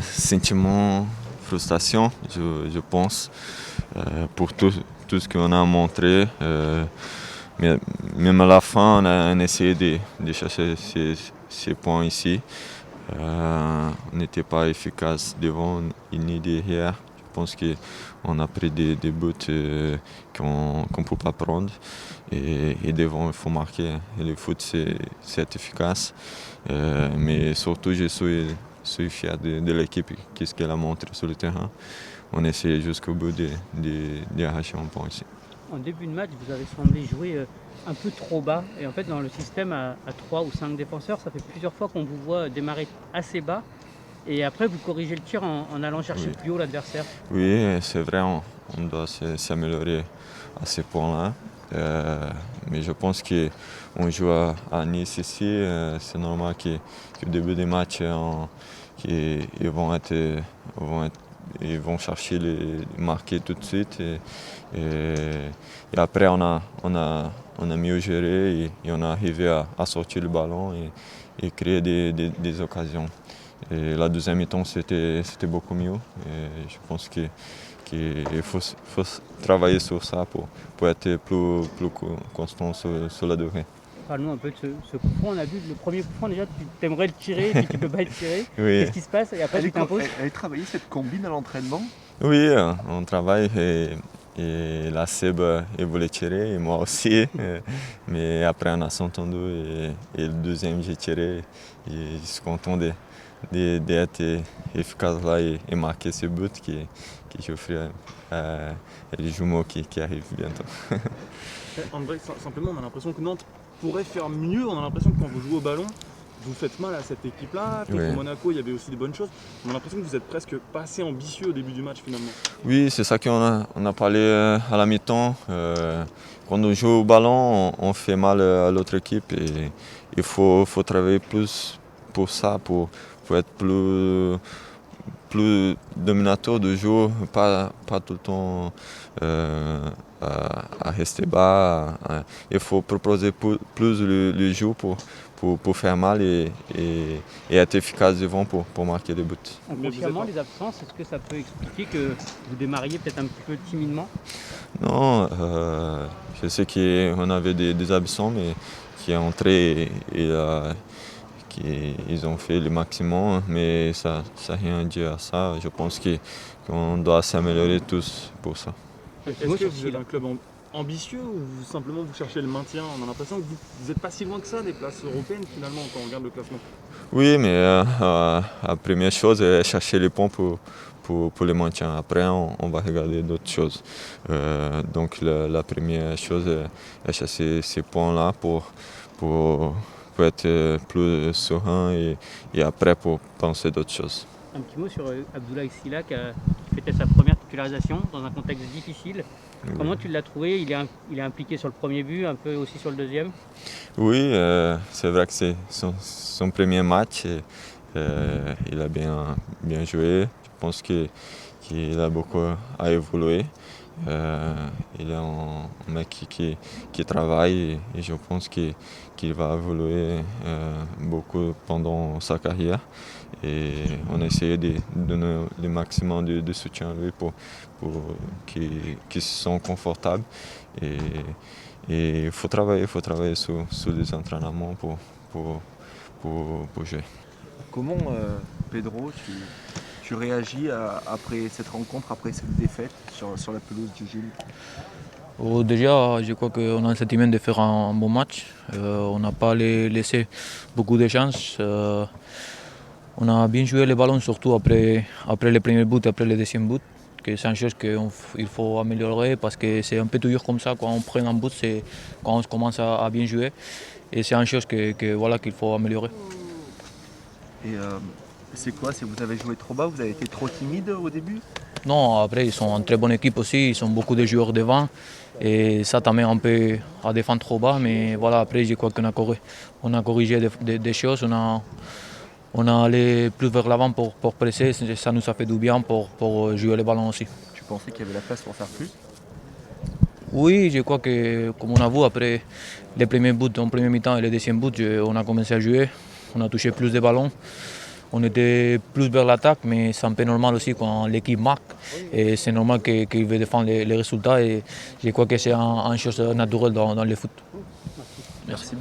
Sentiment, frustration, je pense, pour tout ce qu'on a montré. Mais même à la fin, on a essayé de chercher ces points ici. On n'était pas efficace devant ni derrière. Je pense qu'on a pris des buts qu'on ne peut pas prendre. Et devant, il faut marquer. Et le foot, c'est efficace. Mais surtout, je suis fier de l'équipe, qu'est-ce qu'elle a montré sur le terrain. On essaie jusqu'au bout d'arracher un point ici. En début de match, vous avez semblé jouer un peu trop bas. Et en fait, dans le système à 3 ou 5 défenseurs, ça fait plusieurs fois qu'on vous voit démarrer assez bas. Et après, vous corrigez le tir en allant chercher plus haut l'adversaire. Oui, c'est vrai, on doit s'améliorer à ce point-là. Mais je pense qu'on joue à Nice ici. C'est normal qu'au début des matchs, ils vont chercher les marquer tout de suite. Et après, on a mieux géré et on a arrivé à sortir le ballon et créer des occasions. Et la deuxième mi-temps, c'était beaucoup mieux. Et je pense qu'il faut travailler sur ça pour être plus constant sur la durée. Parle-nous un peu de ce coup franc. On a vu le premier coup franc, déjà, tu aimerais le tirer et puis tu ne peux pas le tirer. Oui. Qu'est-ce qui se passe? Et après, tu t'imposes. Elle a travaillé cette combine à l'entraînement? Oui, on travaille et la Seb, il voulait tirer et moi aussi. Mais après, on a s'entendu et le deuxième, j'ai tiré. Et je suis content d'être efficace là et marquer ce but qui je ferai les jumeaux qui arrivent bientôt. André, simplement, on a l'impression que Nantes pourrait faire mieux. On a l'impression que quand vous jouez au ballon, vous faites mal à cette équipe-là. Contre Monaco, il y avait aussi des bonnes choses. On a l'impression que vous êtes presque pas assez ambitieux au début du match finalement. Oui, c'est ça qu'on a parlé à la mi-temps. Quand on joue au ballon, on fait mal à l'autre équipe et il faut travailler plus pour ça, pour être plus dominateur de jeu, pas tout le temps à rester bas. Il faut proposer plus le jeu pour faire mal et être efficace devant pour marquer des buts. Inconsciemment, les absences, est-ce que ça peut expliquer que vous démarriez peut-être un petit peu timidement? Non, je sais qu'on avait des absents, mais qui est entré et ils ont fait le maximum, mais ça n'a rien à dire à ça. Je pense qu'on doit s'améliorer tous pour ça. Est-ce que vous êtes un club ambitieux ou simplement vous cherchez le maintien? On a l'impression que vous n'êtes pas si loin que ça des places européennes finalement quand on regarde le classement. Oui, mais la première chose est chercher les points pour le maintien. Après, on va regarder d'autres choses. Donc la première chose est chercher ces points-là pour être plus serein et après pour penser d'autres choses. Un petit mot sur Abdoulaye Sylla qui fêtait sa première titularisation dans un contexte difficile. Oui. Comment tu l'as trouvé? Il est impliqué sur le premier but, un peu aussi sur le deuxième? Oui, c'est vrai que c'est son premier match. Il a bien joué. Je pense qu'il a beaucoup à évoluer. Il est un mec qui travaille et je pense qu'il va évoluer beaucoup pendant sa carrière. Et on a essayé de donner le maximum de soutien à lui pour qu'il se sente confortable. Et il faut travailler sur les entraînements pour jouer. Comment, Pedro, tu réagis après cette rencontre, après cette défaite sur la pelouse du Gilles? Déjà, je crois qu'on a le sentiment de faire un bon match. On n'a pas laissé beaucoup de chances. On a bien joué le ballon, surtout après le premier but, après le deuxième but. C'est une chose qu'il faut améliorer parce que c'est un peu toujours comme ça. Quand on prend un but, c'est quand on commence à bien jouer. Et c'est une chose qu'il faut améliorer. Et c'est quoi? Vous avez joué trop bas? Vous avez été trop timide au début? Non, après ils sont une très bonne équipe aussi. Ils ont beaucoup de joueurs devant. Et ça t'amène un peu à défendre trop bas. Mais voilà, après je crois qu'on a corrigé des choses. On a allé plus vers l'avant pour presser, ça nous a fait du bien pour jouer le ballon aussi. Tu pensais qu'il y avait la place pour faire plus? Oui, je crois que comme on a vu après les premiers buts en premier mi-temps et le deuxième but, on a commencé à jouer, on a touché plus de ballons, on était plus vers l'attaque, mais c'est un peu normal aussi quand l'équipe marque. Et c'est normal qu'il veut défendre les résultats. Et je crois que c'est une chose naturelle dans le foot. Merci.